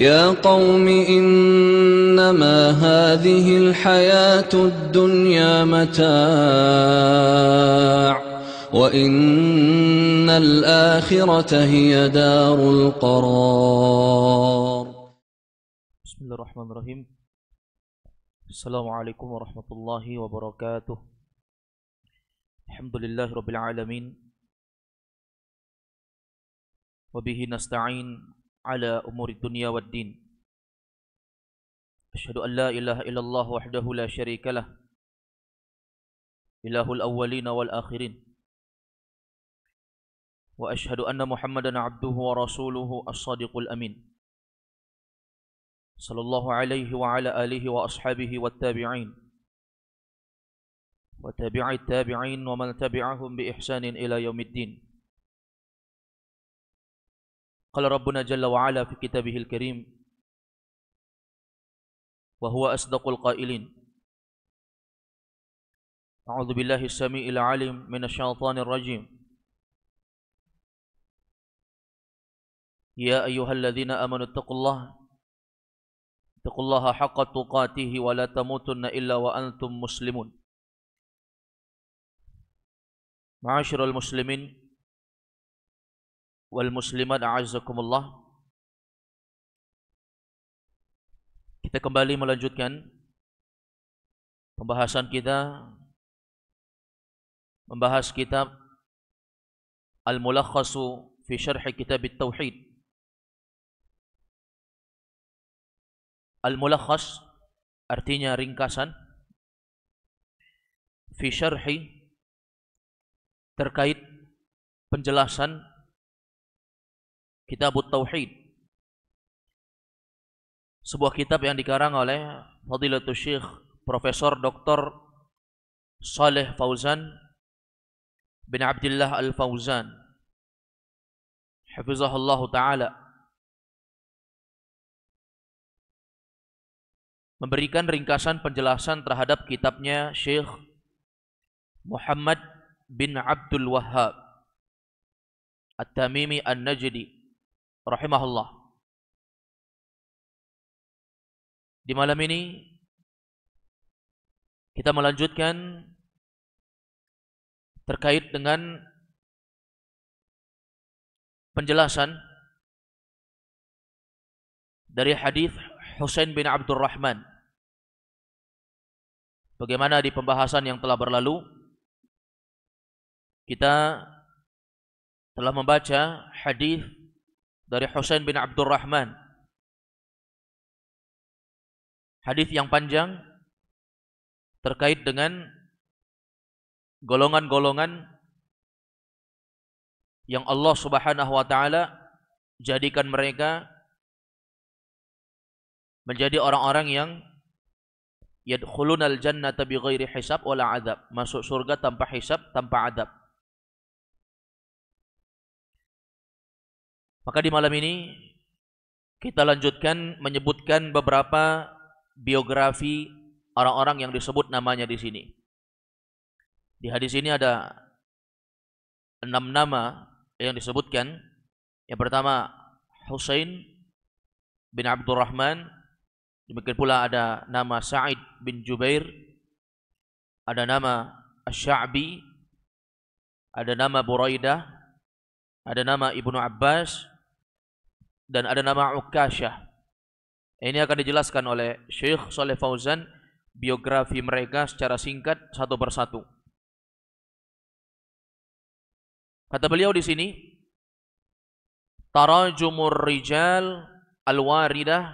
يا قوم إنما هذه الحياة الدنيا متاع وإن الآخرة هي دار القرار. بسم الله الرحمن الرحيم. السلام عليكم ورحمة الله وبركاته. الحمد لله رب العالمين وبه نستعين على أمور الدنيا والدين. أشهد أن لا إله إلا الله وحده لا شريك له إله الأولين والآخرين، وأشهد أن محمدا عبده ورسوله الصادق الأمين صلى الله عليه وعلى آله وأصحابه والتابعين وتابع التابعين ومن تبعهم بإحسان إلى يوم الدين. قال ربنا جل وعلا في كتابه الكريم وهو أصدق القائلين: أعوذ بالله السميع العليم من الشيطان الرجيم. يا أيها الذين آمنوا اتقوا الله حق تقاته ولا تموتن إلا وأنتم مسلمون. معاشر المسلمين wal muslimat a'azzakumullah. Kita kembali melanjutkan pembahasan kita, membahas kitab Al-Mulakhasu fi Syarh Kitab At-Tauhid. Al-Mulakhas artinya ringkasan, fi syarhi terkait penjelasan Kitab At-Tauhid, sebuah kitab yang dikarang oleh Fadilatul Syekh Profesor Dr. Shalih Fauzan bin Abdullah Al-Fauzan hafizahullah ta'ala, memberikan ringkasan penjelasan terhadap kitabnya Syekh Muhammad bin Abdul Wahhab At-Tamimi An-Najdi rahimahullah. Di malam ini kita melanjutkan terkait dengan penjelasan dari hadis Husain bin Abdurrahman. Bagaimana di pembahasan yang telah berlalu kita telah membaca hadis dari Husain bin Abdurrahman, hadis yang panjang terkait dengan golongan-golongan yang Allah Subhanahu wa taala jadikan mereka menjadi orang-orang yang yadkhulunal jannata bighairi hisab wala adzab, masuk surga tanpa hisab, tanpa adab. Maka di malam ini kita lanjutkan menyebutkan beberapa biografi orang-orang yang disebut namanya di sini. Di hadis ini ada 6 nama yang disebutkan. Yang pertama Husain bin Abdurrahman, demikian pula ada nama Sa'id bin Jubair, ada nama Asy-Sya'bi, ada nama Buraidah, ada nama Ibnu Abbas, dan ada nama Ukasyah. Ini akan dijelaskan oleh Syekh Shalih Fauzan biografi mereka secara singkat satu persatu. Kata beliau di sini, tarajumur rijal al-waridah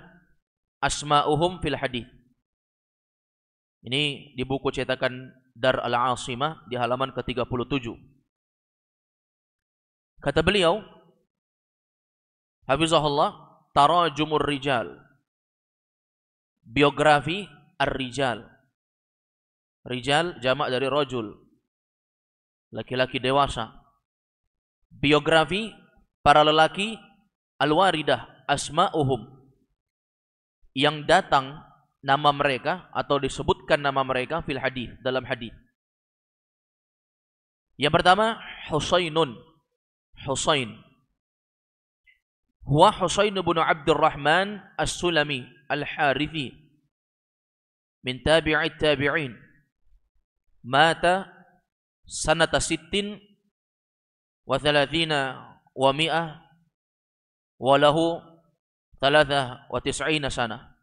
asma'uhum fil hadith. Ini di buku cetakan Dar Al-Asimah di halaman ke-37. Kata beliau, hafizahullah, tarajumur rijal, biografi ar-rijal. Rijal jamak dari rajul, laki-laki dewasa. Biografi para lelaki, al-waridah asma'uhum, yang datang nama mereka atau disebutkan nama mereka fil hadis, dalam hadis. Yang pertama Husainun, Husain. Huwa Husain bin Abdurrahman As-Sulami Al-Harithi min tabi'it tabi'in. Mata sanata sittin wa thalathina wa mi'ah wa lahu thalatha wa tis'ina sana.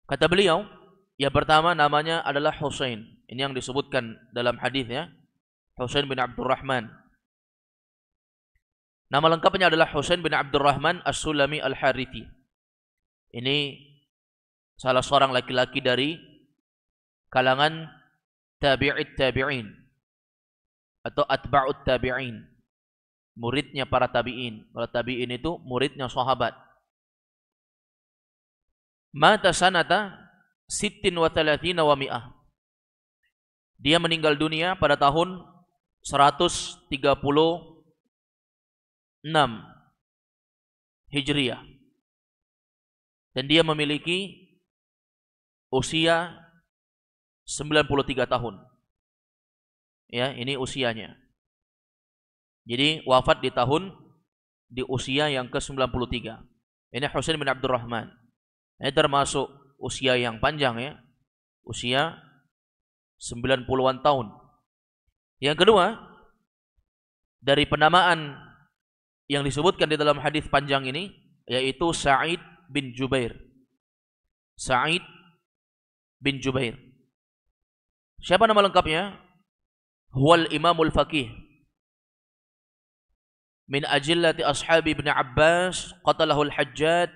Kata beliau, yang pertama namanya adalah Husain. Ini yang disebutkan dalam hadisnya, Husain bin Abdurrahman. Nama lengkapnya adalah Husain bin Abdurrahman As-Sulami Al-Harithi. Ini salah seorang laki-laki dari kalangan tabi'it tabi'in atau atba'ut tabi'in, muridnya para tabi'in. Kalau tabi'in itu muridnya sahabat. Mata sanata sittin wa thalathina wa mi'ah. Dia meninggal dunia pada tahun 136 Hijriah. Dan dia memiliki usia 93 tahun. Ya, ini usianya. Jadi wafat di usia yang ke-93. Ini Husain bin Abdurrahman. Ini termasuk usia yang panjang ya. Usia 90-an tahun. Yang kedua, dari penamaan yang disebutkan di dalam hadis panjang ini, yaitu Sa'id bin Jubair. Sa'id bin Jubair. Siapa nama lengkapnya? Huwal Imamul Faqih. Min ajillati ashabi Ibn Abbas, qatalahu al-Hajjaj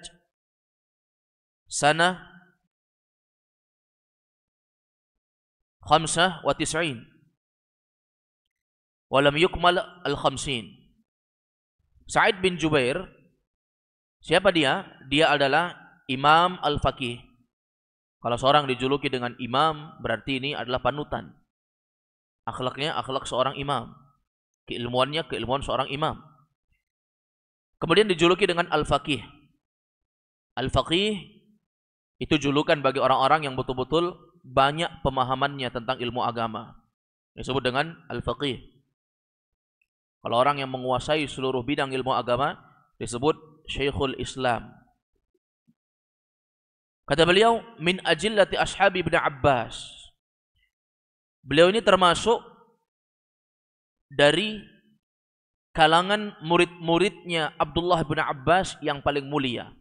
sana 95 walam yukmal al-50. Sa'id bin Jubair, siapa dia? Dia adalah Imam Al-Faqih. Kalau seorang dijuluki dengan imam, berarti ini adalah panutan. Akhlaknya akhlak seorang imam. Keilmuannya keilmuan seorang imam. Kemudian dijuluki dengan Al-Faqih. Al-Faqih itu julukan bagi orang-orang yang betul-betul banyak pemahamannya tentang ilmu agama. Disebut dengan Al-Faqih. Kalau orang yang menguasai seluruh bidang ilmu agama disebut Syekhul Islam. Kata beliau, min ajillati ashabi Ibn Abbas. Beliau ini termasuk dari kalangan murid-muridnya Abdullah bin Abbas yang paling mulia.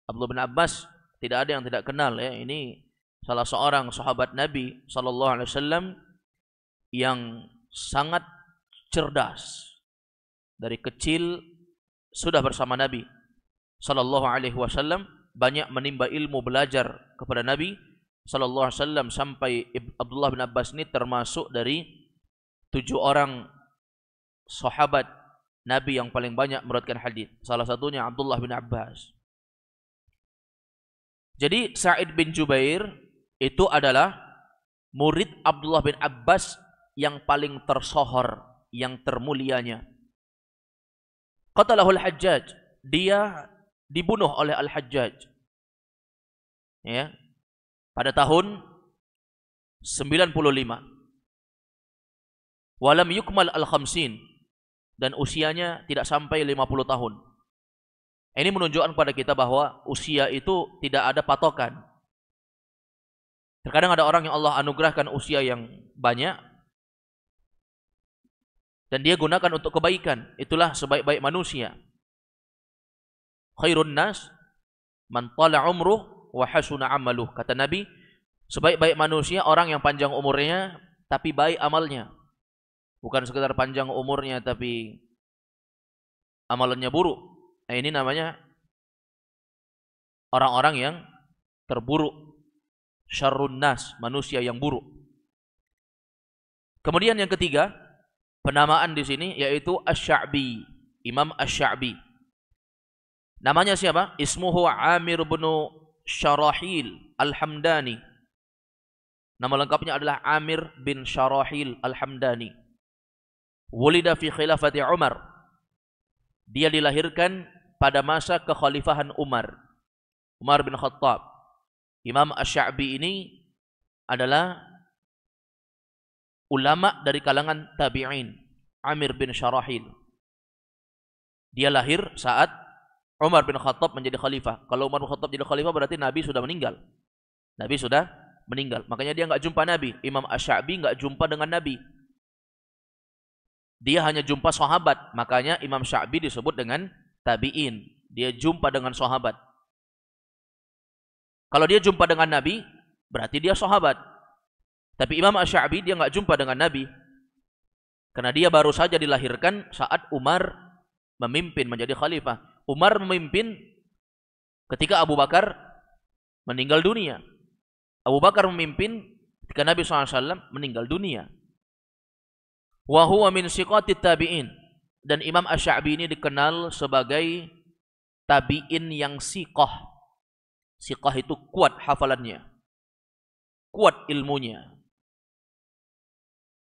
Abdullah bin Abbas tidak ada yang tidak kenal ya. Ini salah seorang sahabat Nabi sallallahu alaihi wasallam yang sangat cerdas. Dari kecil sudah bersama Nabi sallallahu alaihi wasallam, banyak menimba ilmu, belajar kepada Nabi sallallahu alaihi wasallam, sampai Abdullah bin Abbas ini termasuk dari 7 orang sahabat Nabi yang paling banyak meriwayatkan hadis. Salah satunya Abdullah bin Abbas. Jadi Sa'id bin Jubair itu adalah murid Abdullah bin Abbas yang paling tersohor, yang termulianya. Qatalahul Hajjaj, dia dibunuh oleh Al-Hajjaj. Ya. Pada tahun 95. Walam yukmal al-50, dan usianya tidak sampai 50 tahun. Ini menunjukkan kepada kita bahwa usia itu tidak ada patokan. Terkadang ada orang yang Allah anugerahkan usia yang banyak dan dia gunakan untuk kebaikan. Itulah sebaik-baik manusia. Khairun nas man tala umruh wa hasuna amaluh. Kata Nabi, sebaik-baik manusia orang yang panjang umurnya tapi baik amalnya. Bukan sekedar panjang umurnya tapi amalannya buruk. Nah, ini namanya orang-orang yang terburuk. Syarrun nas, manusia yang buruk. Kemudian yang ketiga, penamaan di sini yaitu Asy-Sya'bi, Imam Asy-Sya'bi. Namanya siapa? Ismuhu Amir bin Syarahil Al-Hamdani. Nama lengkapnya adalah Amir bin Syarahil Al-Hamdani. Wulida fi khilafati Umar. Dia dilahirkan pada masa kekhalifahan Umar bin Khattab. Imam Asy-Sya'bi ini adalah ulama dari kalangan tabi'in, Amir bin Syarahil. Dia lahir saat Umar bin Khattab menjadi khalifah. Kalau Umar bin Khattab jadi khalifah berarti Nabi sudah meninggal. Nabi sudah meninggal. Makanya dia nggak jumpa Nabi. Imam Asy-Sya'bi nggak jumpa dengan Nabi. Dia hanya jumpa sahabat. Makanya Imam Sya'bi disebut dengan tabi'in. Dia jumpa dengan sahabat. Kalau dia jumpa dengan Nabi, berarti dia sahabat. Tapi Imam Asy-Sya'bi dia nggak jumpa dengan Nabi. Karena dia baru saja dilahirkan saat Umar memimpin menjadi khalifah. Umar memimpin ketika Abu Bakar meninggal dunia. Abu Bakar memimpin ketika Nabi SAW meninggal dunia. Wa huwa min siqatit tabi'in. Dan Imam Asy-Sya'bi ini dikenal sebagai tabi'in yang siqah. Siqah itu kuat hafalannya, kuat ilmunya,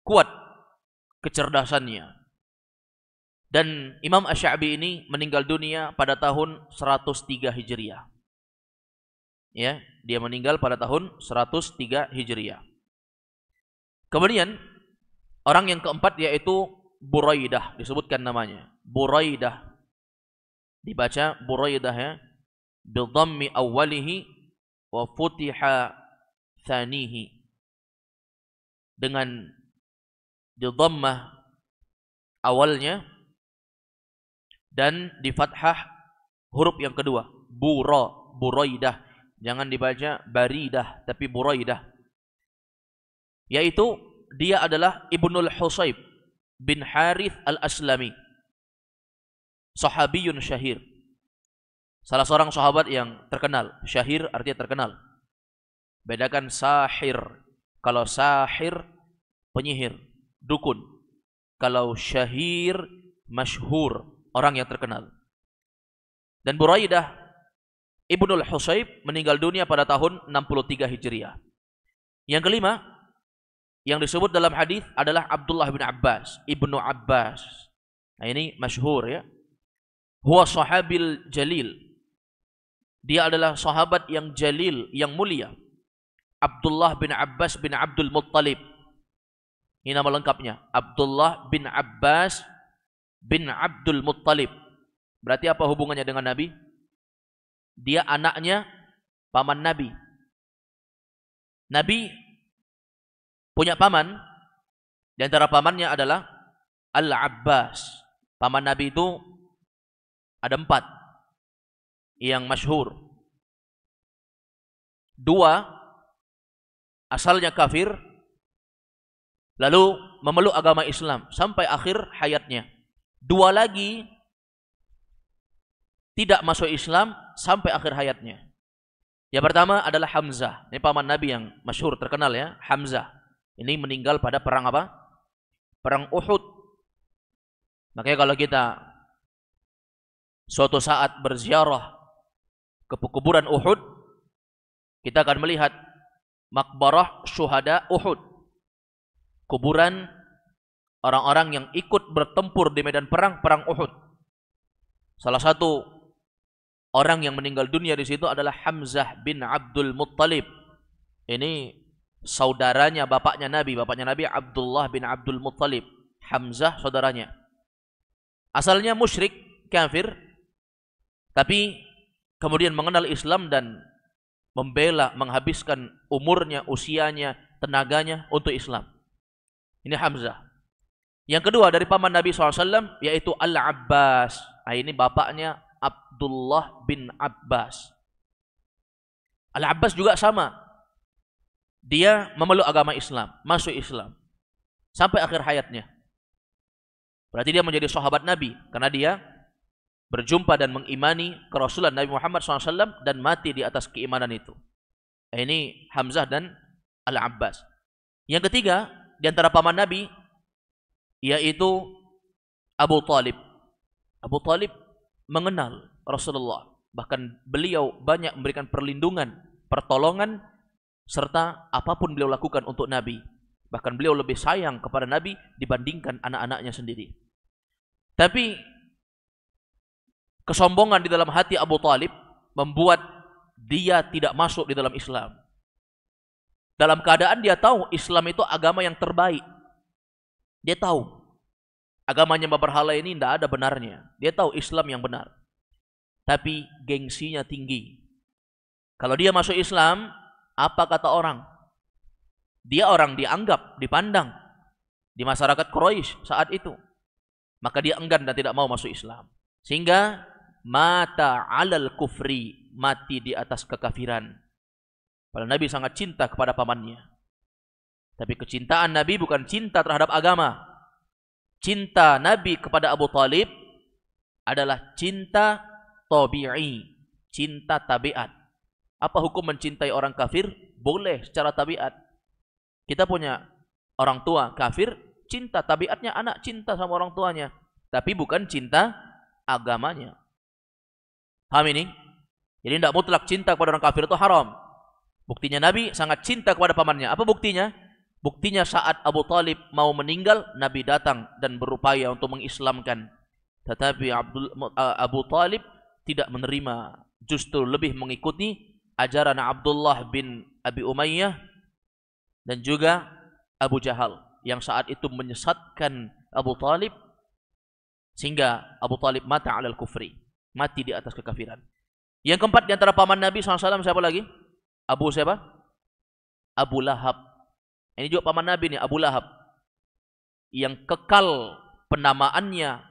kuat kecerdasannya. Dan Imam Asy-Sya'bi ini meninggal dunia pada tahun 103 Hijriah. Ya, dia meninggal pada tahun 103 Hijriah. Kemudian orang yang keempat yaitu Buraidah, disebutkan namanya Buraidah. Dibaca Buraidah ya, bidhammi awwalihi wa futiha thanihi. Dengan dhammah awalnya dan di fathah huruf yang kedua, Buraidah. Jangan dibaca Baridah tapi Buraidah. Yaitu dia adalah Ibnul Husayb bin Harith al-Aslami. Sahabiyun syahir. Salah seorang sahabat yang terkenal. Syahir artinya terkenal. Bedakan sahir. Kalau sahir, penyihir, dukun. Kalau syahir, masyhur, orang yang terkenal. Dan Buraidah Ibnul Husayb meninggal dunia pada tahun 63 Hijriah. Yang kelima, yang disebut dalam hadis adalah Abdullah bin Abbas, Ibnu Abbas. Nah, ini masyhur ya. Huwa sahabil jalil. Dia adalah sahabat yang jalil, yang mulia. Abdullah bin Abbas bin Abdul Muttalib. Ini nama lengkapnya. Abdullah bin Abbas bin Abdul Muttalib. Berarti apa hubungannya dengan Nabi? Dia anaknya paman Nabi. Nabi punya paman. Di antara pamannya adalah Al-Abbas. Paman Nabi itu ada 4. Yang masyhur. 2 asalnya kafir, lalu memeluk agama Islam sampai akhir hayatnya. 2 lagi tidak masuk Islam sampai akhir hayatnya. Yang pertama adalah Hamzah. Ini paman Nabi yang masyhur terkenal ya, Hamzah. Ini meninggal pada perang apa? Perang Uhud. Makanya kalau kita suatu saat berziarah ke kuburan Uhud, kita akan melihat makbarah syuhada Uhud. Kuburan orang-orang yang ikut bertempur di medan perang Uhud. Salah satu orang yang meninggal dunia di situ adalah Hamzah bin Abdul Muttalib. Ini saudaranya bapaknya Nabi Abdullah bin Abdul Muttalib. Hamzah saudaranya. Asalnya musyrik, kafir, tapi kemudian mengenal Islam dan membela, menghabiskan umurnya, usianya, tenaganya untuk Islam. Ini Hamzah. Yang kedua dari paman Nabi SAW yaitu Al-Abbas. Nah, ini bapaknya Abdullah bin Abbas. Al-Abbas juga sama. Dia memeluk agama Islam, masuk Islam sampai akhir hayatnya. Berarti dia menjadi sahabat Nabi karena dia berjumpa dan mengimani kerasulan Nabi Muhammad SAW dan mati di atas keimanan itu. Ini Hamzah dan Al-Abbas. Yang ketiga di antara paman Nabi yaitu Abu Talib. Abu Talib mengenal Rasulullah. Bahkan beliau banyak memberikan perlindungan, pertolongan, serta apapun beliau lakukan untuk Nabi. Bahkan beliau lebih sayang kepada Nabi dibandingkan anak-anaknya sendiri. Tapi kesombongan di dalam hati Abu Talib membuat dia tidak masuk di dalam Islam. Dalam keadaan dia tahu Islam itu agama yang terbaik. Dia tahu. Agamanya berhala ini tidak ada benarnya. Dia tahu Islam yang benar. Tapi gengsinya tinggi. Kalau dia masuk Islam, apa kata orang? Dia orang dianggap, dipandang di masyarakat Quraisy saat itu. Maka dia enggan dan tidak mau masuk Islam. Sehingga mata alal kufri, mati di atas kekafiran. Padahal Nabi sangat cinta kepada pamannya. Tapi kecintaan Nabi bukan cinta terhadap agama. Cinta Nabi kepada Abu Talib adalah cinta tabi'i, cinta tabiat. Apa hukum mencintai orang kafir? Boleh secara tabiat. Kita punya orang tua kafir, cinta tabiatnya anak cinta sama orang tuanya, tapi bukan cinta agamanya. Paham ini? Jadi tidak mutlak cinta kepada orang kafir itu haram. Buktinya Nabi sangat cinta kepada pamannya. Apa buktinya? Buktinya saat Abu Talib mau meninggal, Nabi datang dan berupaya untuk mengislamkan. Tetapi Abu Talib tidak menerima, justru lebih mengikuti ajaran Abdullah bin Abi Umayyah dan juga Abu Jahal yang saat itu menyesatkan Abu Talib sehingga Abu Talib mata alal kufri, mati di atas kekafiran. Yang keempat di antara paman Nabi SAW siapa lagi? Abu siapa? Abu Lahab. Ini juga paman Nabi nih, Abu Lahab. Yang kekal penamaannya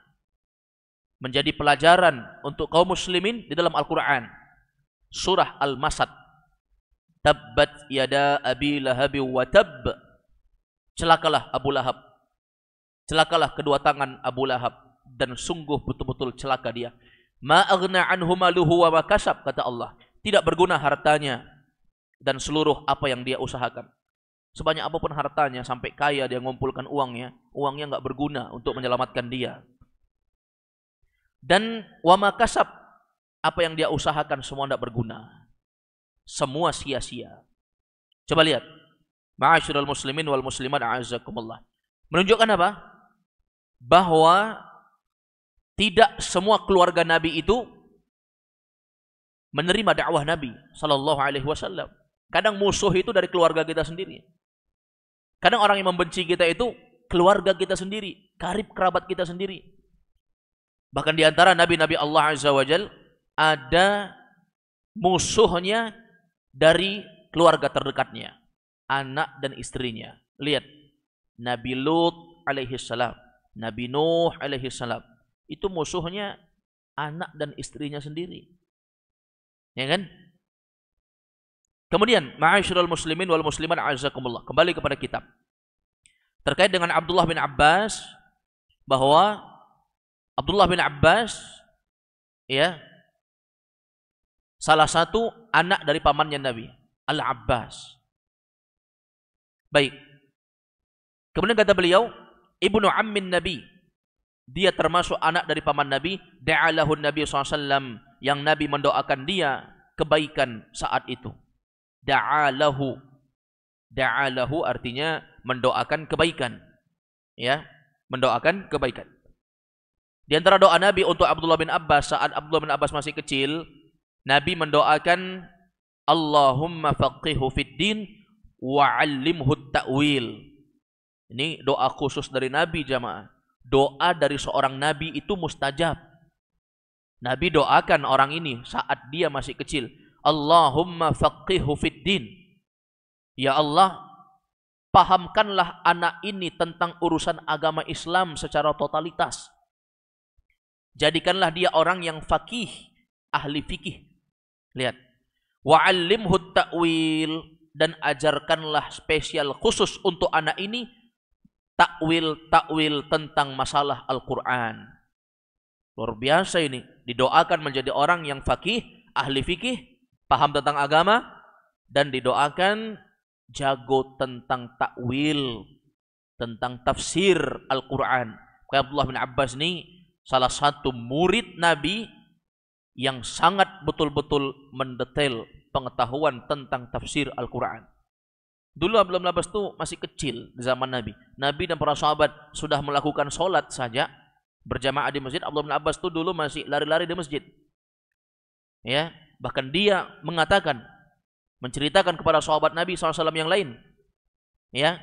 menjadi pelajaran untuk kaum muslimin di dalam Al-Quran. Surah Al-Masad. Tabbat yada abi lahabi wa tab. Celakalah Abu Lahab. Celakalah kedua tangan Abu Lahab. Dan sungguh betul-betul celaka dia. Ma aghna anhu maluhu wa ma kasab, kata Allah. Tidak berguna hartanya dan seluruh apa yang dia usahakan. Sebanyak apapun hartanya, sampai kaya dia mengumpulkan uangnya nggak berguna untuk menyelamatkan dia. Dan wa ma kasab, apa yang dia usahakan semua tidak berguna. Semua sia-sia. Coba lihat. Ma'asyiral muslimin wal muslimat a'azzakumullah. Menunjukkan apa? Bahwa tidak semua keluarga Nabi itu menerima dakwah Nabi sallallahu alaihi wasallam. Kadang musuh itu dari keluarga kita sendiri. Kadang orang yang membenci kita itu keluarga kita sendiri, karib kerabat kita sendiri. Bahkan di antara nabi-nabi Allah Azza wa Jal ada musuhnya dari keluarga terdekatnya, anak dan istrinya. Lihat, Nabi Lut alaihi salam, Nabi Nuh alaihi salam, itu musuhnya anak dan istrinya sendiri. Ya kan? Kemudian, ma'asyiral muslimin wal muslimat a'azzakumullah. Kembali kepada kitab. Terkait dengan Abdullah bin Abbas, bahwa Abdullah bin Abbas ya salah satu anak dari pamannya Nabi, Al-Abbas. Baik. Kemudian kata beliau, Ibnu Ammin Nabi. Dia termasuk anak dari paman Nabi, da'alahu Nabi SAW, yang Nabi mendoakan dia kebaikan saat itu. Da'alahu. Da'alahu artinya mendoakan kebaikan. Ya, mendoakan kebaikan. Di antara doa Nabi untuk Abdullah bin Abbas saat Abdullah bin Abbas masih kecil, Nabi mendoakan Allahumma faqihhu fid din wa 'allimhu ta'wil. Ini doa khusus dari Nabi, jamaah. Doa dari seorang nabi itu mustajab. Nabi doakan orang ini saat dia masih kecil. Allahumma faqihhu fid din. Ya Allah, pahamkanlah anak ini tentang urusan agama Islam secara totalitas. Jadikanlah dia orang yang faqih, ahli fikih. Lihat. Wa'allimhu ta'wil, dan ajarkanlah spesial khusus untuk anak ini takwil tentang masalah Al-Quran. Luar biasa ini. Didoakan menjadi orang yang faqih, ahli fikih, paham tentang agama, dan didoakan jago tentang takwil, tentang tafsir Al-Quran. Kayak Abdullah bin Abbas ini salah satu murid Nabi yang sangat betul-betul mendetail pengetahuan tentang tafsir Al-Quran. Dulu Abdullah bin Abbas itu masih kecil di zaman Nabi. Nabi dan para sahabat sudah melakukan sholat saja berjamaah di masjid. Abdullah bin Abbas itu dulu masih lari-lari di masjid. Ya, bahkan dia mengatakan, menceritakan kepada sahabat Nabi SAW yang lain, ya,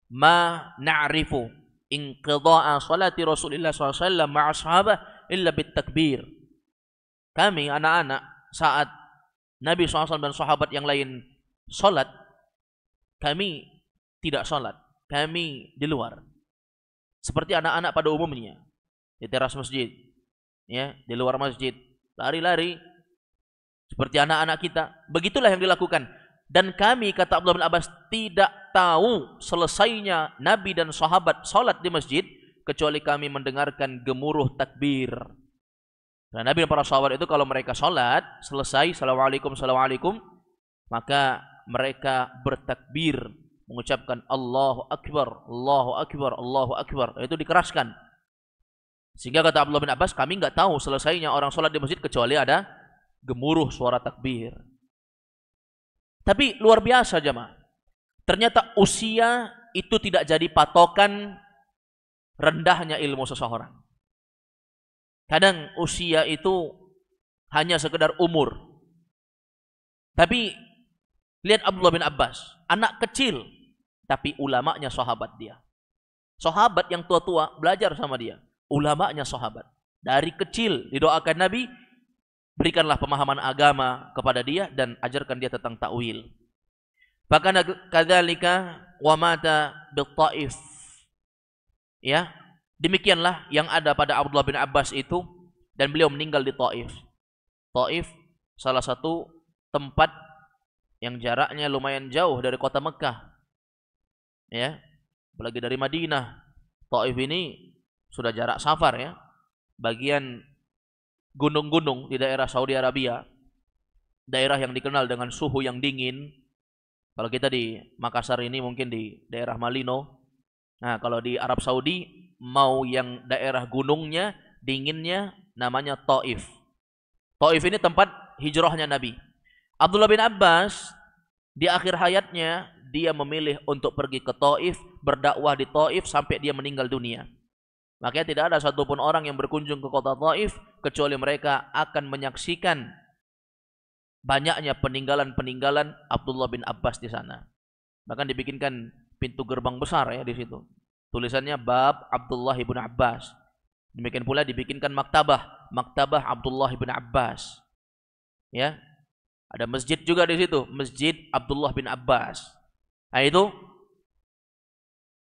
ma na'rifu inqidha'a salati Rasulillah SAW ma'a sahabah illa bitakbir. Kami anak-anak saat Nabi SAW dan sahabat yang lain salat, kami tidak salat. Kami di luar. Seperti anak-anak pada umumnya di teras masjid, ya, di luar masjid, lari-lari seperti anak-anak kita. Begitulah yang dilakukan. Dan kami, kata Abdullah bin Abbas, tidak tahu selesainya Nabi dan sahabat salat di masjid kecuali kami mendengarkan gemuruh takbir. Nah, Nabi dan para sahabat itu kalau mereka salat selesai, assalamualaikum, assalamualaikum, maka mereka bertakbir, mengucapkan Allahu Akbar, Allahu Akbar, Allahu Akbar. Itu dikeraskan. Sehingga kata Abdullah bin Abbas, kami nggak tahu selesainya orang sholat di masjid kecuali ada gemuruh suara takbir. Tapi luar biasa jemaah. Ternyata usia itu tidak jadi patokan rendahnya ilmu seseorang. Kadang usia itu hanya sekedar umur. Tapi lihat Abdullah bin Abbas, anak kecil, tapi ulamanya sahabat dia. Sahabat yang tua-tua belajar sama dia. Ulamanya sahabat. Dari kecil didoakan Nabi, berikanlah pemahaman agama kepada dia dan ajarkan dia tentang ta'wil. Bahkan kadzalika wa mata bil-Taif. Ya, demikianlah yang ada pada Abdullah bin Abbas itu, dan beliau meninggal di Taif. Taif salah satu tempat yang jaraknya lumayan jauh dari kota Mekah. Ya, apalagi dari Madinah. Taif ini sudah jarak safar ya. Bagian gunung-gunung di daerah Saudi Arabia, daerah yang dikenal dengan suhu yang dingin. Kalau kita di Makassar ini mungkin di daerah Malino. Nah, kalau di Arab Saudi mau yang daerah gunungnya, dinginnya, namanya Taif. Taif ini tempat hijrahnya Nabi. Abdullah bin Abbas di akhir hayatnya dia memilih untuk pergi ke Taif, berdakwah di Taif sampai dia meninggal dunia. Makanya tidak ada satupun orang yang berkunjung ke kota Taif kecuali mereka akan menyaksikan banyaknya peninggalan-peninggalan Abdullah bin Abbas di sana. Bahkan dibikinkan pintu gerbang besar ya di situ. Tulisannya Bab Abdullah bin Abbas. Demikian pula dibikinkan maktabah Abdullah bin Abbas. Ya. Ada masjid juga di situ, Masjid Abdullah bin Abbas. Nah, itu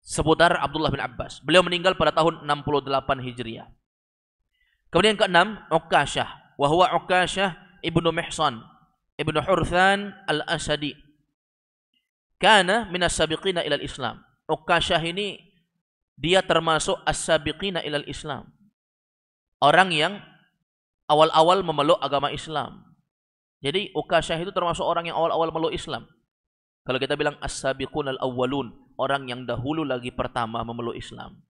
seputar Abdullah bin Abbas. Beliau meninggal pada tahun 68 Hijriah. Kemudian keenam, Uqasyah. Wa huwa Uqasyah ibnu Mihsan ibnu Hurthan al-Asadi. Kana minas sabiqina ilal Islam. Uqasyah ini dia termasuk as-sabiqina ilal Islam. Orang yang awal-awal memeluk agama Islam. Jadi Uqasyah itu termasuk orang yang awal-awal memeluk Islam. Kalau kita bilang as-sabiqun al-awwalun, orang yang dahulu lagi pertama memeluk Islam.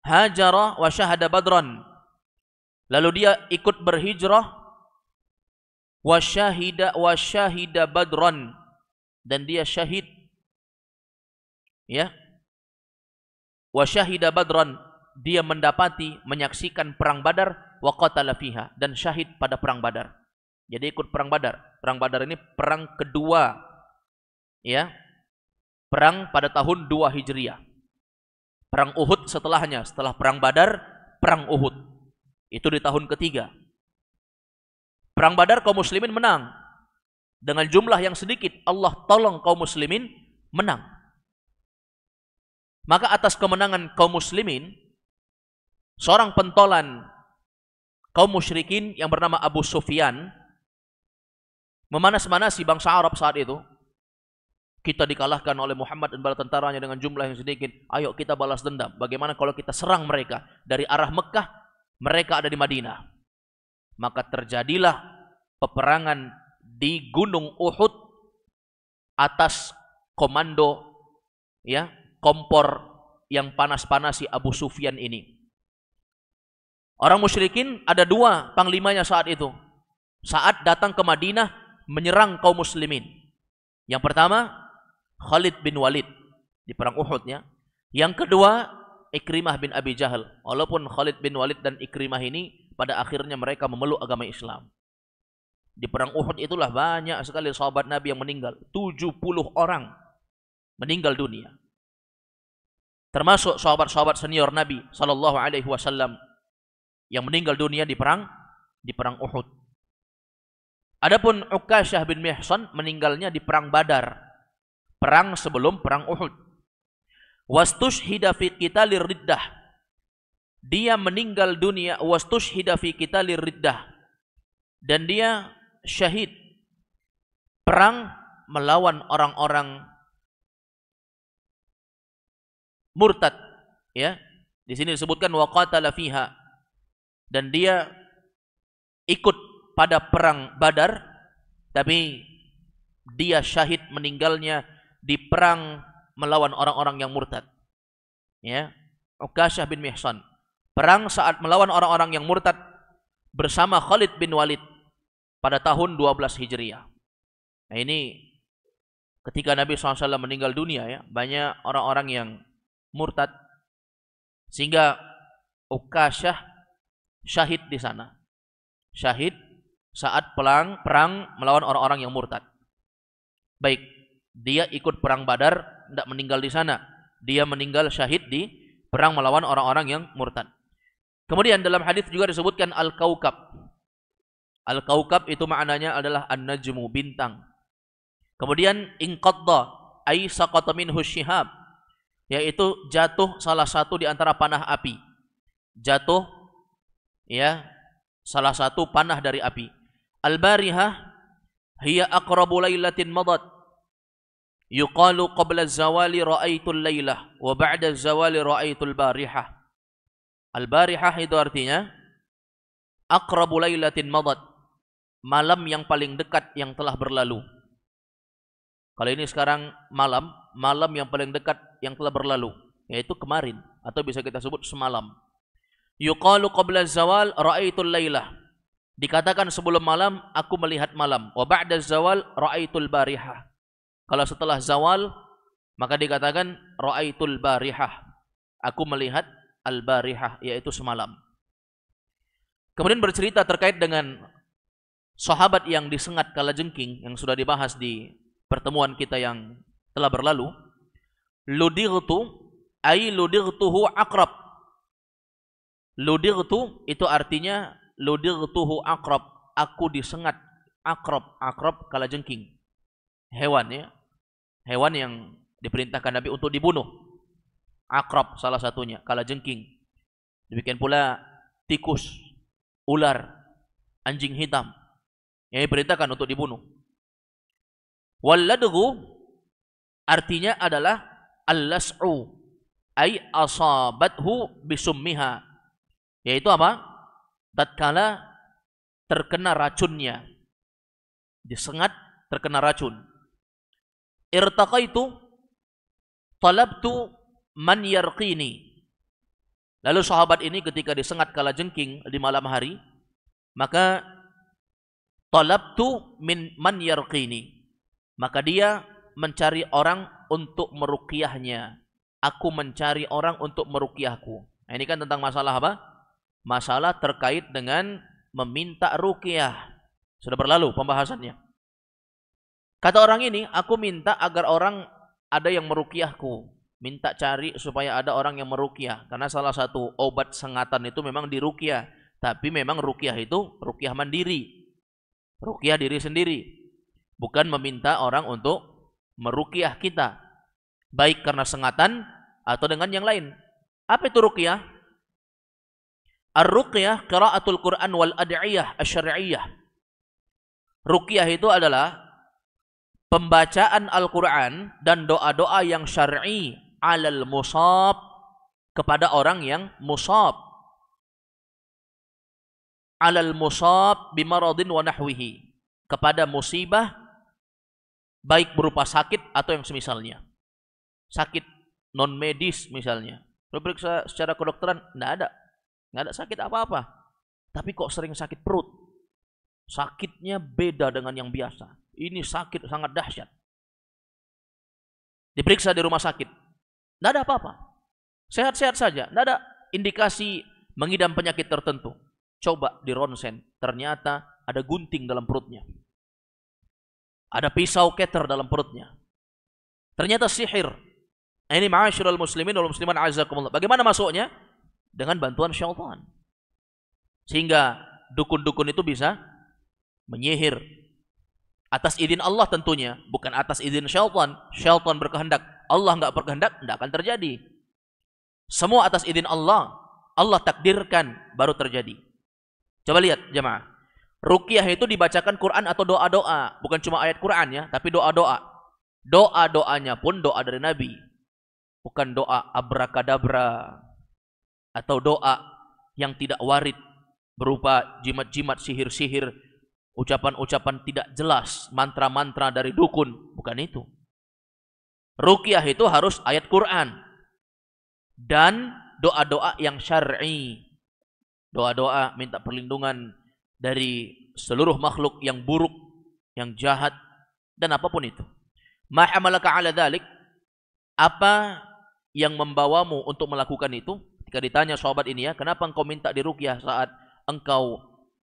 Hajara wa syahada Badran. Lalu dia ikut berhijrah wa syahida Badran, dan dia syahid. Ya. Wa syahida Badran, dia mendapati, menyaksikan perang Badar, wa qatala fiha, dan syahid pada perang Badar. Jadi ikut perang Badar. Perang Badar ini perang kedua. Ya. Perang pada tahun 2 Hijriah. Perang Uhud setelahnya, setelah perang Badar, perang Uhud. Itu di tahun ketiga. Perang Badar kaum muslimin menang. Dengan jumlah yang sedikit, Allah tolong kaum muslimin menang. Maka atas kemenangan kaum muslimin, seorang pentolan kaum musyrikin yang bernama Abu Sufyan memanas-manasi bangsa Arab saat itu. Kita dikalahkan oleh Muhammad dan bala tentaranya dengan jumlah yang sedikit. Ayo kita balas dendam. Bagaimana kalau kita serang mereka dari arah Mekah, mereka ada di Madinah. Maka terjadilah peperangan di Gunung Uhud atas komando ya, kompor yang panas-panasi Abu Sufyan ini. Orang musyrikin ada 2 panglimanya saat itu. Saat datang ke Madinah menyerang kaum muslimin. Yang pertama Khalid bin Walid di perang Uhud ya. Yang kedua Ikrimah bin Abi Jahal. Walaupun Khalid bin Walid dan Ikrimah ini pada akhirnya mereka memeluk agama Islam. Di perang Uhud itulah banyak sekali sahabat Nabi yang meninggal. 70 orang meninggal dunia. termasuk sahabat-sahabat senior Nabi sallallahu alaihi wasallam yang meninggal dunia di perang Uhud. Adapun Ukasyah bin Mihsan meninggalnya di perang Badar, perang sebelum perang Uhud. Wastushhida fi qitalir riddah. Dia meninggal dunia wastushhida fi qitalir riddah. Dan dia syahid perang melawan orang-orang murtad, ya. Di sini disebutkan wa qatala fiha, dan dia ikut pada perang Badar, tapi dia syahid meninggalnya di perang melawan orang-orang yang murtad. Ya, Ukasyah bin Mihsan perang saat melawan orang-orang yang murtad bersama Khalid bin Walid pada tahun 12 Hijriah. Nah, ini ketika Nabi SAW meninggal dunia, ya, banyak orang-orang yang murtad, sehingga Ukasyah syahid di sana. Syahid saat perang melawan orang-orang yang murtad. Baik, dia ikut perang Badar, tidak meninggal di sana. Dia meninggal syahid di perang melawan orang-orang yang murtad. Kemudian dalam hadis juga disebutkan Al-Kaukab. Al-Kaukab itu maknanya adalah An-Najmu, bintang. Kemudian inqadda ay saqata minhu syihab, yaitu jatuh salah satu di antara panah api. Jatuh, ya, salah satu panah dari api. Al-barihah hiya aqrabu lailatin madat. Yuqalu qabla az-zawali ra'aitul lailah wa ba'da az-zawali ra'aitul barihah. Al-barihah itu artinya aqrabu lailatin madat, malam yang paling dekat yang telah berlalu. Kalau ini sekarang malam yang paling dekat yang telah berlalu, yaitu kemarin, atau bisa kita sebut semalam. Yuqalu qabla az-zawal ra'aitul lailah. Dikatakan sebelum malam aku melihat malam. Wa ba'da az-zawal ra'aitul barihah. Kalau setelah zawal maka dikatakan ra'aitul barihah. Aku melihat al-barihah, yaitu semalam. Kemudian bercerita terkait dengan sahabat yang disengat kalajengking yang sudah dibahas di pertemuan kita yang telah berlalu. Ludirtu ay ludirtuhu aqrab. Ludirtu itu artinya ludirtuhu aqrab, aku disengat aqrab. Aqrab kalajengking, hewan, ya, hewan yang diperintahkan Nabi untuk dibunuh. Aqrab salah satunya, kalajengking. Demikian pula tikus, ular, anjing hitam yang diperintahkan untuk dibunuh. Walladghu artinya adalah al-las'u ay asabathu bisummiha, yaitu apa? Tatkala terkena racunnya, disengat terkena racun. Irtaqaitu talabtu man yarqini. Lalu sahabat ini ketika disengat kalajengking di malam hari, maka talabtu min man yarqini, maka dia mencari orang untuk meruqyahnya. Aku mencari orang untuk meruqyahku. Nah, ini kan tentang masalah apa? Masalah terkait dengan meminta ruqyah. Sudah berlalu pembahasannya. Kata orang ini, aku minta agar orang ada yang meruqyahku. Minta cari supaya ada orang yang meruqyah. Karena salah satu obat sengatan itu memang diruqyah. Tapi memang ruqyah itu ruqyah mandiri. Ruqyah diri sendiri. Bukan meminta orang untuk meruqyah kita, baik karena sengatan atau dengan yang lain. Apa itu ruqyah? Ar-ruqyah qiraatul Quran wal ad'iyah asy-syar'iyyah. Ruqyah itu adalah pembacaan Al-Quran dan doa-doa yang syar'i alal musab, kepada orang yang musab. Alal musab bimaradin wa nahwihi, kepada musibah baik berupa sakit atau yang semisalnya. Sakit non medis misalnya. Lo periksa secara kedokteran, enggak ada sakit apa-apa. Tapi kok sering sakit perut. Sakitnya beda dengan yang biasa. Ini sakit sangat dahsyat. Diperiksa di rumah sakit, enggak ada apa-apa. Sehat-sehat saja, enggak ada indikasi mengidam penyakit tertentu. Coba di ronsen, ternyata ada gunting dalam perutnya. Ada pisau keter dalam perutnya. Ternyata sihir. Ini ma'asyiral muslimin wal muslimat azakumullah. Bagaimana masuknya? Dengan bantuan syaitan. Sehingga dukun-dukun itu bisa menyihir atas izin Allah tentunya, bukan atas izin syaitan. Syaitan berkehendak, Allah enggak berkehendak, enggak akan terjadi. Semua atas izin Allah, Allah takdirkan baru terjadi. Coba lihat jemaah. Ruqyah itu dibacakan Quran atau doa-doa, bukan cuma ayat Quran ya, tapi doa-doa. Doa-doanya pun doa dari Nabi. Bukan doa abrakadabra atau doa yang tidak warid berupa jimat-jimat, sihir-sihir, ucapan-ucapan tidak jelas, mantra-mantra dari dukun, bukan itu. Ruqyah itu harus ayat Quran dan doa-doa yang syar'i. Doa-doa minta perlindungan dari seluruh makhluk yang buruk, yang jahat, dan apapun itu. Ma hamalaka ala dzalik? Apa yang membawamu untuk melakukan itu? Ketika ditanya sahabat ini ya, kenapa engkau minta diruqyah saat engkau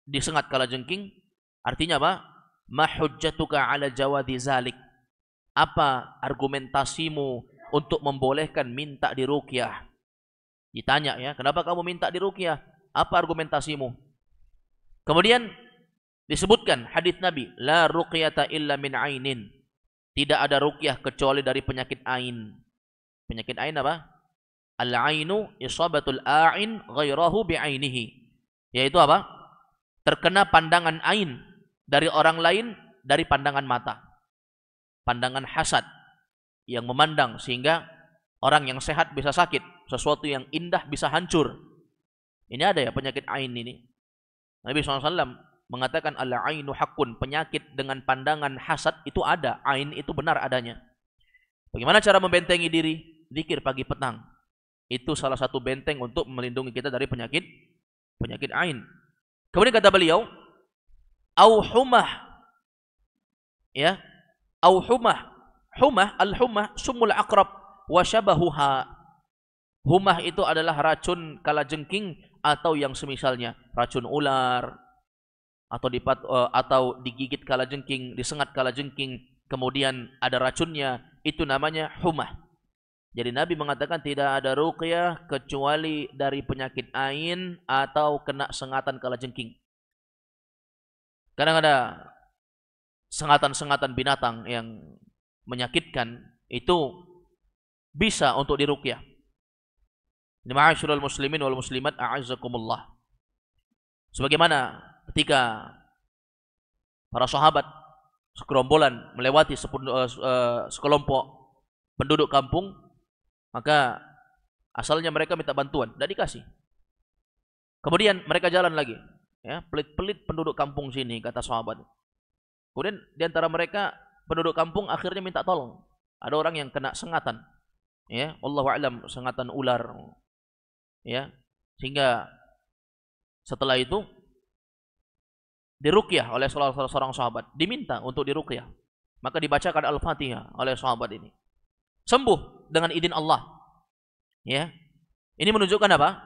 disengat kalajengking? Artinya apa? Ma hujjatuka ala jawadhi zalik? Apa argumentasimu untuk membolehkan minta diruqyah? Ditanya ya, kenapa kamu minta diruqyah? Apa argumentasimu? Kemudian disebutkan hadis Nabi, la ruqyata illa min ainin. Tidak ada ruqyah kecuali dari penyakit ain. Penyakit ain apa? Al-ainu isabatul a'in ghairahu bi'ainihi. Yaitu apa? Terkena pandangan ain dari orang lain dari pandangan mata. Pandangan hasad yang memandang sehingga orang yang sehat bisa sakit, sesuatu yang indah bisa hancur. Ini ada ya penyakit ain ini. Nabi SAW mengatakan al-ainu haqqun, penyakit dengan pandangan hasad itu ada, ain itu benar adanya. Bagaimana cara membentengi diri? Zikir pagi petang. Itu salah satu benteng untuk melindungi kita dari penyakit ain. Kemudian kata beliau, au humah. Ya, au humah. Humah, al-humah sumul aqrab wa syabahuha. Humah itu adalah racun kalajengking atau yang semisalnya, racun ular atau digigit kalajengking, disengat kalajengking, kemudian ada racunnya, itu namanya humah. Jadi Nabi mengatakan tidak ada ruqyah kecuali dari penyakit ain atau kena sengatan kalajengking. Kadang ada sengatan-sengatan binatang yang menyakitkan, itu bisa untuk diruqyah. Ma'asyiral muslimin wal muslimat a'azzakumullah. Sebagaimana ketika para sahabat segerombolan melewati sekelompok penduduk kampung, maka asalnya mereka minta bantuan, tidak dikasih. Kemudian mereka jalan lagi, ya, pelit-pelit penduduk kampung sini, kata sahabat. Kemudian di antara mereka penduduk kampung akhirnya minta tolong. Ada orang yang kena sengatan, ya, wallahu a'lam, sengatan ular, ya, sehingga setelah itu diruqyah oleh salah seorang sahabat, diminta untuk diruqyah, maka dibacakan Al-Fatihah oleh sahabat ini. Sembuh dengan izin Allah. Ya. Ini menunjukkan apa?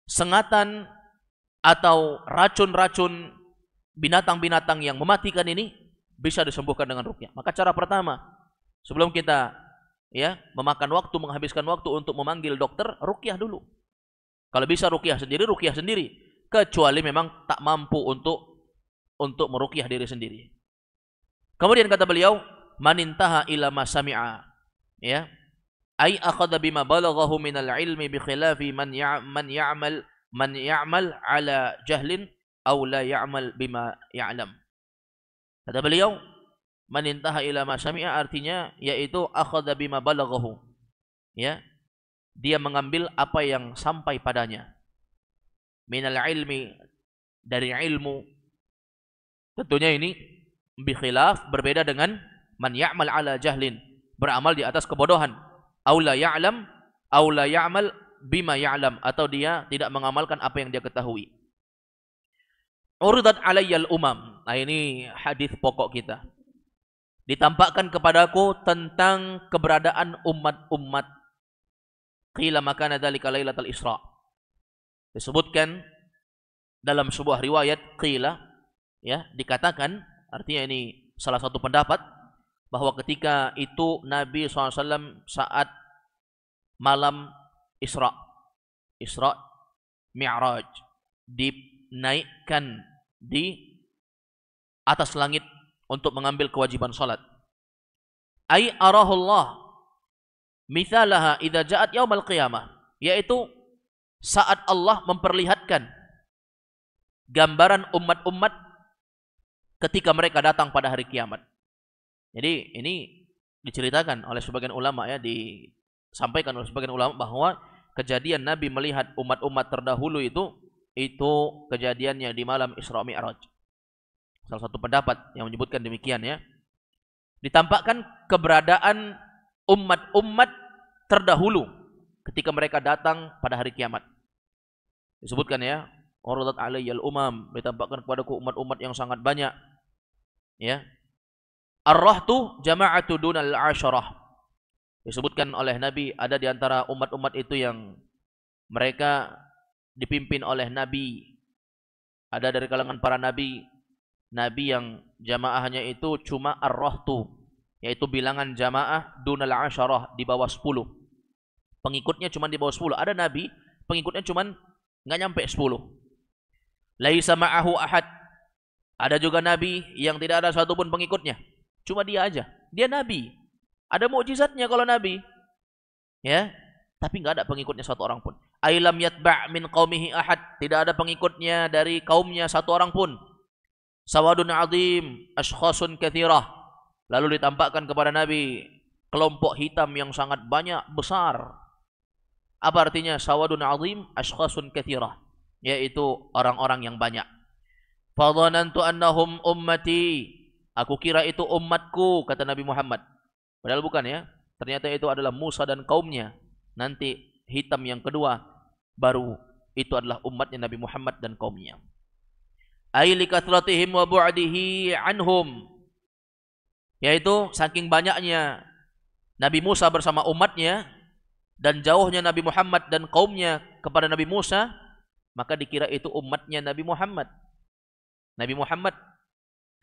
Sengatan atau racun-racun binatang-binatang yang mematikan ini bisa disembuhkan dengan ruqyah. Maka cara pertama, sebelum kita ya memakan waktu, menghabiskan waktu untuk memanggil dokter, ruqyah dulu. Kalau bisa ruqyah sendiri, kecuali memang tak mampu untuk meruqyah diri sendiri. Kemudian kata beliau, manintaha ila ma sami'a, ya, ay akhadha bima balaghahu min al-ilmi bi khilafi man ya'mal ala jahlin aw la ya'mal bima ya'lam. Kata beliau, manintaha ila ma sami'a artinya yaitu akhadha bima balaghahu, ya, dia mengambil apa yang sampai padanya, minal ilmi, dari ilmu. Tentunya ini bikhilaf, berbeda dengan man ya'mal ala jahlin, beramal di atas kebodohan. Aw la ya'mal bima ya'lam, atau dia tidak mengamalkan apa yang dia ketahui. Uridat alayyal umam. Nah, ini hadis pokok kita. Ditampakkan kepadaku tentang keberadaan umat-umat. Qila makana dzalika lailatul Isra. Disebutkan dalam sebuah riwayat qila, ya, dikatakan, artinya ini salah satu pendapat bahwa ketika itu Nabi SAW saat malam Isra Mi'raj, dinaikkan di atas langit untuk mengambil kewajiban salat. Ai arahullah mithalaha idza ja'at yaumal qiyamah, yaitu saat Allah memperlihatkan gambaran umat-umat ketika mereka datang pada hari kiamat. Jadi ini diceritakan oleh sebagian ulama ya, disampaikan oleh sebagian ulama bahwa kejadian Nabi melihat umat-umat terdahulu itu kejadiannya di malam Isra Mi'raj. Salah satu pendapat yang menyebutkan demikian ya. Ditampakkan keberadaan umat-umat terdahulu ketika mereka datang pada hari kiamat. Disebutkan ya, uradat alayyal umam, ditampakkan kepadaku umat-umat yang sangat banyak. Ya. Ar-rahtu jama'atu dunal asyarah. Disebutkan oleh Nabi ada di antara umat-umat itu yang mereka dipimpin oleh Nabi. Ada dari kalangan para nabi yang jamaahnya itu cuma ar-rahtu, yaitu bilangan jamaah dunal asyarah, di bawah 10. Pengikutnya cuma di bawah 10. Ada nabi pengikutnya cuma nggak nyampe 10. Laisa ma'ahu ahad. Ada juga nabi yang tidak ada satupun pengikutnya, cuma dia aja. Dia nabi. Ada mukjizatnya kalau nabi. Ya, tapi nggak ada pengikutnya satu orang pun. Ailam yatba' min qaumihi ahad. Tidak ada pengikutnya dari kaumnya satu orang pun. Sawadun azim, ashkhasun kathirah. Lalu ditampakkan kepada Nabi kelompok hitam yang sangat banyak, besar. Apa artinya sawadun azim, ashkhasun kathirah? Yaitu orang-orang yang banyak. Fadhanantu annahum ummati. Aku kira itu umatku, kata Nabi Muhammad. Padahal bukan ya. Ternyata itu adalah Musa dan kaumnya. Nanti hitam yang kedua, baru itu adalah umatnya Nabi Muhammad dan kaumnya. Ai likathratihim wa bu'dihi anhum, yaitu saking banyaknya Nabi Musa bersama umatnya dan jauhnya Nabi Muhammad dan kaumnya kepada Nabi Musa, maka dikira itu umatnya Nabi Muhammad. Nabi Muhammad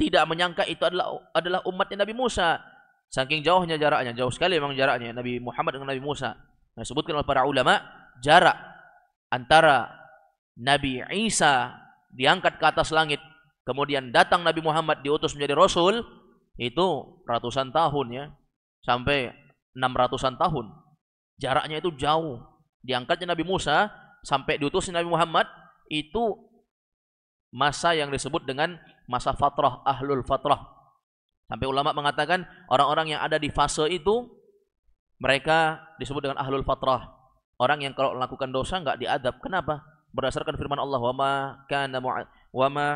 tidak menyangka itu adalah umatnya Nabi Musa. Saking jauhnya jaraknya, jauh sekali memang jaraknya Nabi Muhammad dengan Nabi Musa. Nah, disebutkan oleh para ulama, jarak antara Nabi Isa diangkat ke atas langit, kemudian datang Nabi Muhammad diutus menjadi Rasul, itu ratusan tahun ya, sampai 600-an tahun. Jaraknya itu jauh. Diangkatnya Nabi Musa sampai diutusnya Nabi Muhammad, itu masa yang disebut dengan masa fatrah, ahlul fatrah. Sampai ulama mengatakan orang-orang yang ada di fase itu, mereka disebut dengan ahlul fatrah. Orang yang kalau melakukan dosa enggak diadab. Kenapa? Berdasarkan firman Allah, wa ma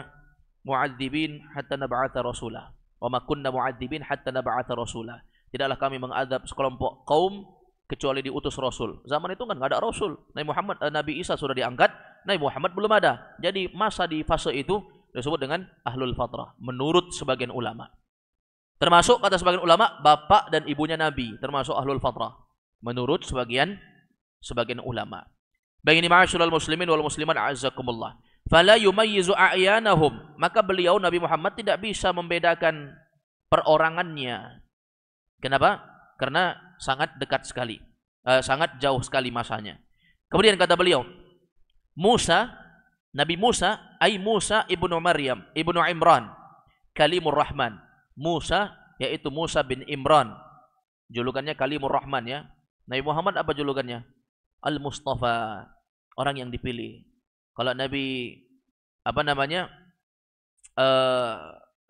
mu'adzibin hatta nab'atha rasulah. Wa ma kunna mu'adzibin hatta nab'atha rasulah. Tidaklah kami mengadab sekelompok kaum kecuali diutus rasul. Zaman itu kan enggak ada rasul. Nabi Isa sudah diangkat, Nabi Muhammad belum ada. Jadi masa di fase itu disebut dengan ahlul fatrah menurut sebagian ulama. Termasuk kata sebagian ulama, bapak dan ibunya Nabi termasuk ahlul fatrah menurut sebagian ulama. Baik ini ma'asyiral muslimin wal muslimat a'azzakumullah. Fala yumayyizu a'yanahum, maka beliau Nabi Muhammad tidak bisa membedakan perorangannya. Kenapa? Karena sangat dekat sekali, sangat jauh sekali masanya. Kemudian kata beliau, Nabi Musa, ai Musa ibnu Maryam, ibnu Imran, Kalimur Rahman. Musa yaitu Musa bin Imran. Julukannya Kalimur Rahman ya. Nabi Muhammad apa julukannya? Al-Mustafa, orang yang dipilih. Kalau Nabi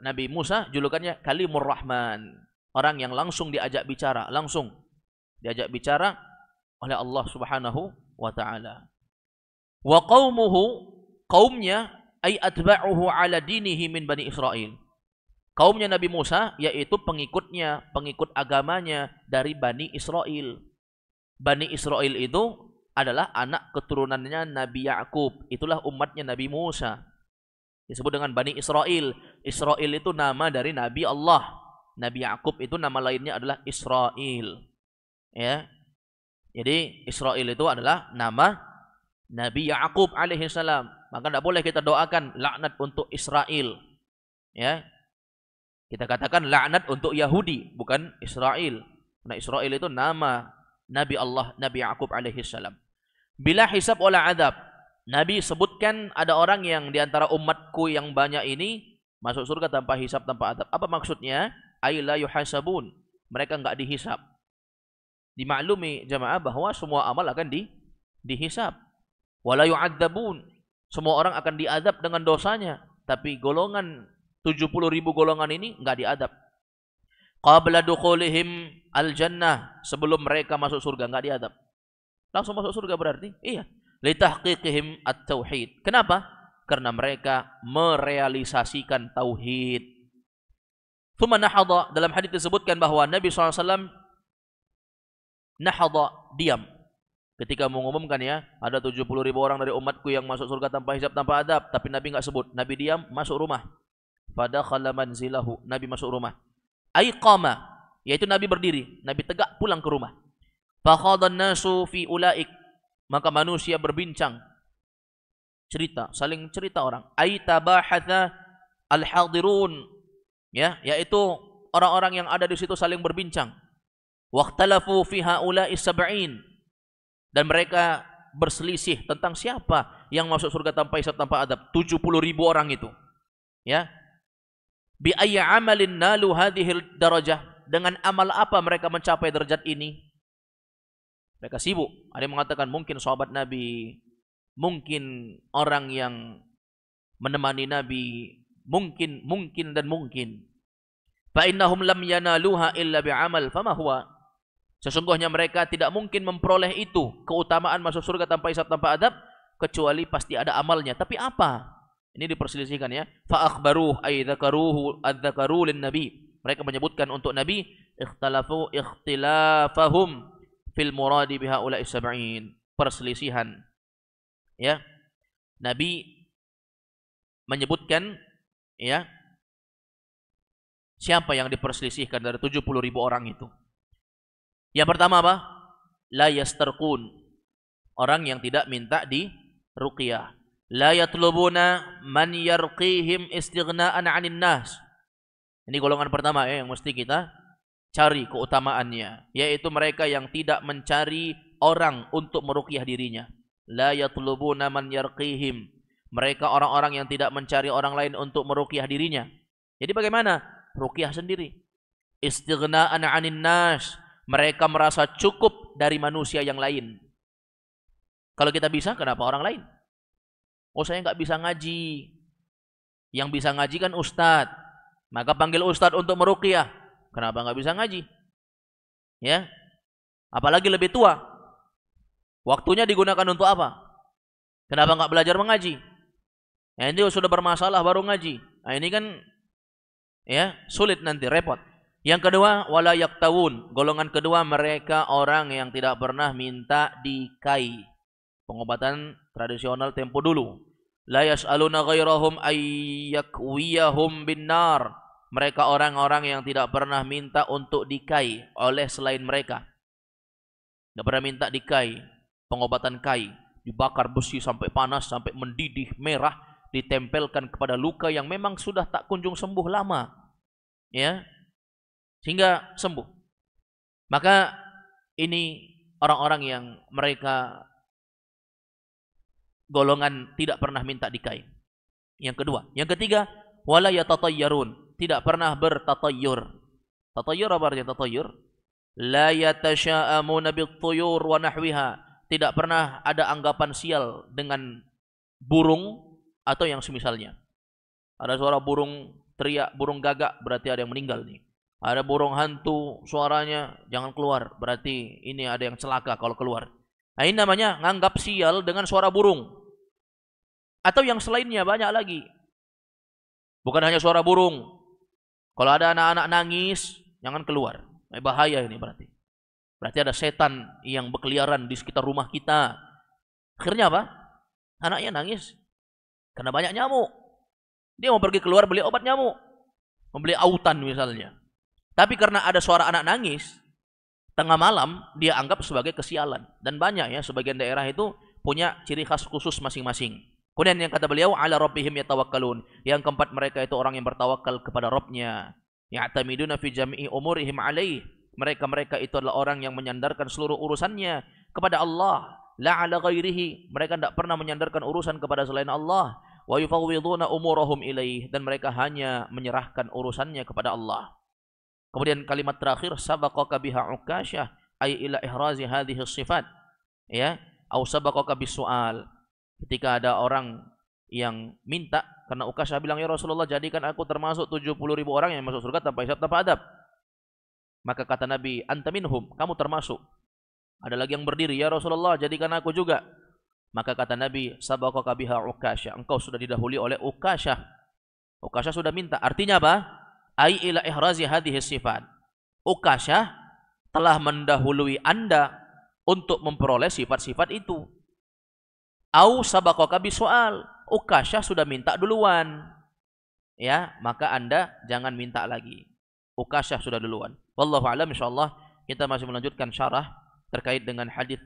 Nabi Musa julukannya Kalimur Rahman, orang yang langsung diajak bicara oleh Allah Subhanahu wa taala. Wa qaumuhu, kaumnya ay atba'uhu ala dinihi min Bani Israil. Kaumnya Nabi Musa yaitu pengikut agamanya dari Bani Israil. Bani Israil itu adalah anak keturunannya Nabi Yakub. Itulah umatnya Nabi Musa. Disebut dengan Bani Israil. Israil itu nama dari Nabi Allah. Nabi Yakub itu nama lainnya adalah Israil. Ya. Jadi Israil itu adalah nama Nabi Yakub alaihissalam. Maka tidak boleh kita doakan laknat untuk Israel. Ya. Kita katakan laknat untuk Yahudi, bukan Israel. Karena Israel itu nama Nabi Allah, Nabi Yaqub alaihi salam. Bila hisab wala adab. Nabi sebutkan ada orang yang di antara umatku yang banyak ini masuk surga tanpa hisab, tanpa adab. Apa maksudnya? Ay la yuhasabun. Mereka enggak dihisab. Dimaklumi jamaah bahwa semua amal akan dihisab. Wala yu'adzabun. Semua orang akan diadab dengan dosanya. Tapi golongan 70.000 golongan ini enggak diadab. Qabla dukhulihim al-jannah. Sebelum mereka masuk surga enggak diadab. Langsung masuk surga berarti? Iya. Litahqiqihim at-tauhid. Kenapa? Karena mereka merealisasikan tauhid. Thumma nahadha, dalam hadis disebutkan bahwa Nabi SAW nahadha, diam. Ketika mengumumkan ya, ada 70.000 orang dari umatku yang masuk surga tanpa hisab, tanpa adab. Tapi Nabi enggak sebut. Nabi diam, masuk rumah. Fadakhala manzilahu, Nabi masuk rumah. Aiqama, yaitu Nabi berdiri. Nabi tegak pulang ke rumah. Fakhadhan nasu fi ulaik, maka manusia berbincang, cerita, saling cerita orang. Aitabahatha al-hadirun, ya, yaitu orang-orang yang ada di situ saling berbincang. Waqtalafu fi haula'i sab'in, dan mereka berselisih tentang siapa yang masuk surga tanpa hisab, tanpa adab. 70.000 orang itu, ya. Bi ayyi amalin nalu hadhil darajah, dengan amal apa mereka mencapai derajat ini? Mereka sibuk. Ada yang mengatakan mungkin sahabat Nabi, mungkin orang yang menemani Nabi, mungkin dan mungkin. Fa innahum lam yanaluha illa bi'amal, fama huwa? Sesungguhnya mereka tidak mungkin memperoleh itu, keutamaan masuk surga tanpa hisab, tanpa adab, kecuali pasti ada amalnya. Tapi apa? Ini diperselisihkan ya. Fa akhbaruhu ay dzakaruhu adzakaru lin nabi. Mereka menyebutkan untuk Nabi ikhtalafu ikhtilafahum fil muradi biha ulai sab'in, perselisihan, ya. Nabi menyebutkan, ya, siapa yang diperselisihkan dari 70.000 orang itu. Yang pertama apa? La yastarqun, orang yang tidak minta di ruqyah. La yatlubuna man yarqihim istighna'an 'anil nas. Ini golongan pertama ya, yang mesti kita cari keutamaannya, yaitu mereka yang tidak mencari orang untuk meruqyah dirinya. La yatlubuna man yarqihim, mereka orang-orang yang tidak mencari orang lain untuk meruqyah dirinya. Jadi bagaimana? Ruqyah sendiri. Istighna'an 'anil nas, mereka merasa cukup dari manusia yang lain. Kalau kita bisa, kenapa orang lain? Oh, saya nggak bisa ngaji. Yang bisa ngaji kan ustadz, maka panggil ustadz untuk meruqyah. Kenapa nggak bisa ngaji? Ya, apalagi lebih tua. Waktunya digunakan untuk apa? Kenapa nggak belajar mengaji? Ya, ini sudah bermasalah baru ngaji. Nah, ini kan ya sulit, nanti repot. Yang kedua, wala yaktawun. Golongan kedua, mereka orang yang tidak pernah minta dikai. Pengobatan tradisional tempo dulu. La yas'aluna ghairahum ayyakwiyahum binnar. Mereka orang-orang yang tidak pernah minta untuk dikai oleh selain mereka. Tidak pernah minta dikai, pengobatan kai, dibakar besi sampai panas, sampai mendidih, merah, ditempelkan kepada luka yang memang sudah tak kunjung sembuh lama, ya, sehingga sembuh. Maka ini orang-orang yang mereka golongan tidak pernah minta dikai. Yang kedua, yang ketiga, wala yatatayyarun, tidak pernah bertatayyur. Tatayyur apa artinya tatayyur? La yatasha'amuna bit-tuyur wa nahwiha, tidak pernah ada anggapan sial dengan burung atau yang semisalnya. Ada suara burung teriak, burung gagak, berarti ada yang meninggal nih. Ada burung hantu, suaranya jangan keluar, berarti ini ada yang celaka kalau keluar. Nah, ini namanya nganggap sial dengan suara burung. Atau yang selainnya banyak lagi. Bukan hanya suara burung. Kalau ada anak-anak nangis, jangan keluar. Bahaya ini berarti. Berarti ada setan yang berkeliaran di sekitar rumah kita. Akhirnya apa? Anaknya nangis karena banyak nyamuk. Dia mau pergi keluar beli obat nyamuk, membeli autan misalnya. Tapi karena ada suara anak nangis tengah malam, dia anggap sebagai kesialan. Dan banyak ya, sebagian daerah itu punya ciri khas khusus masing-masing. Kemudian yang kata beliau, ala rabbihim yatawakkalun. Yang keempat, mereka itu orang yang bertawakal kepada Rabbnya. Ya'tamiduna fi jami'i umurihim alaih. Mereka itu adalah orang yang menyandarkan seluruh urusannya kepada Allah, la ala ghairihi. Mereka tidak pernah menyandarkan urusan kepada selain Allah. Wa yufawwiduna umurahum ilaih, dan mereka hanya menyerahkan urusannya kepada Allah. Kemudian kalimat terakhir, sabaqaka biha Ukasyah ay ila ihrazi hadhihi sifat, ya, au sabaqaka bisual. Ketika ada orang yang minta, karena Ukasyah bilang, ya Rasulullah, jadikan aku termasuk 70.000 orang yang masuk surga tanpa hisab tanpa adab. Maka kata Nabi, anta minhum, kamu termasuk. Ada lagi yang berdiri, ya Rasulullah, jadikan aku juga. Maka kata Nabi, sabaqaka biha Ukasyah, engkau sudah didahului oleh Ukasyah. Ukasyah sudah minta. Artinya apa? Ai ila ihrazi hadhihi sifat. Ukasyah telah mendahului Anda untuk memperoleh sifat-sifat itu. Au sabaqaka bisual. Ukasyah sudah minta duluan. Ya, maka Anda jangan minta lagi. Ukasyah sudah duluan. Wallahu a'lam, insyaallah kita masih melanjutkan syarah terkait dengan hadis,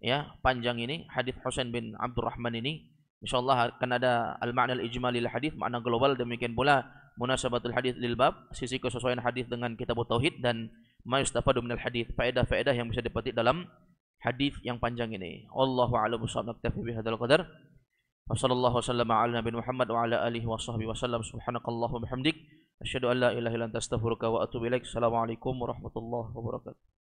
ya, panjang ini, hadis Husain bin Abdurrahman ini. Insyaallah akan ada al-ma'na al-ijmali lil hadis, makna global, demikian pula munasabatul hadis lil bab, sisi kesesuaian hadis dengan kitab tauhid, dan ma yustafadu minal hadis, faedah-faedah yang bisa dipetik dalam hadis yang panjang ini. Wallahu a'lam bishawab. Naktafi bihadzal qadar. Wassallallahu wasallam ala nabiyina Muhammad wa ala alihi washabbihi wasallam. Subhanakallahumma bihamdik asyhadu an la ilaha illa anta astaghfiruka wa atubu ilaik. Assalamualaikum warahmatullahi wabarakatuh.